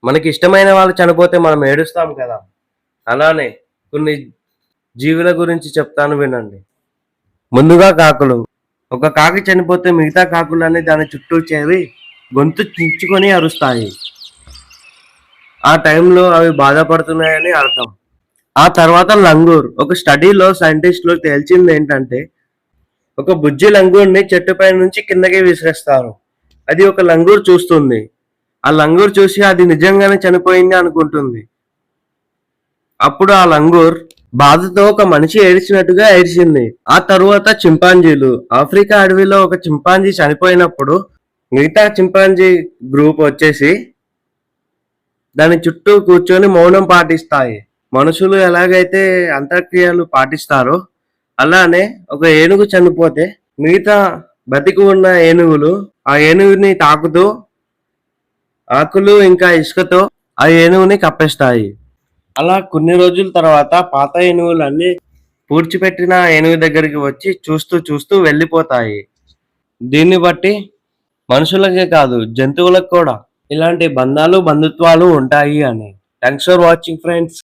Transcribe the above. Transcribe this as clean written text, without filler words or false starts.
మనకి ఇష్టమైన వాళ్ళు చనిపోతే మనం ఏడుస్తాం కదా! అలానే కొన్ని జీవుల గురించి చెప్తాను వినండి. ముందుగా కాకులు. ఒక కాకి చనిపోతే మిగతా కాకులన్నీ దాని చుట్టూ చేరి గొంతు చించుకొని అరుస్తాయి. ఆ టైంలో అవి బాధపడుతున్నాయని అర్థం. ఆ తర్వాత లంగూర్. ఒక స్టడీలో సైంటిస్టులు తేల్చిందేంటంటే, ఒక బుజ్జి లంగూర్‌ని చెట్టుపై నుంచి కిందకి విసిరేస్తారు. అది ఒక లంగూర్ చూస్తుంది. ఆ లంగూర్ చూసి అది నిజంగానే చనిపోయింది అనుకుంటుంది. అప్పుడు ఆ లంగూర్ బాధతో ఒక మనిషి ఏడ్చినట్టుగా ఏడ్చింది. ఆ తరువాత చింపాంజీలు. ఆఫ్రికా అడవిలో ఒక చింపాంజీ చనిపోయినప్పుడు మిగతా చింపాంజీ గ్రూప్ వచ్చేసి దాని చుట్టూ కూర్చొని మౌనం పాటిస్తాయి. మనుషులు ఎలాగైతే అంత్యక్రియలు పాటిస్తారో అలానే ఒక ఏనుగు చనిపోతే మిగతా బతికి ఉన్న ఏనుగులు ఆ ఏనుగుని తాకుతూ ఆకులు ఇంకా ఇసుకతో ఆ ఏనుగుని కప్పేస్తాయి. అలా కొన్ని రోజుల తర్వాత పాత ఏనుగులన్నీ పూడ్చిపెట్టిన ఏనుగు దగ్గరికి వచ్చి చూస్తూ చూస్తూ వెళ్ళిపోతాయి. దీన్ని బట్టి మనుషులకే కాదు జంతువులకు కూడా ఇలాంటి బంధాలు, బంధుత్వాలు ఉంటాయి అని. Thanks for watching friends.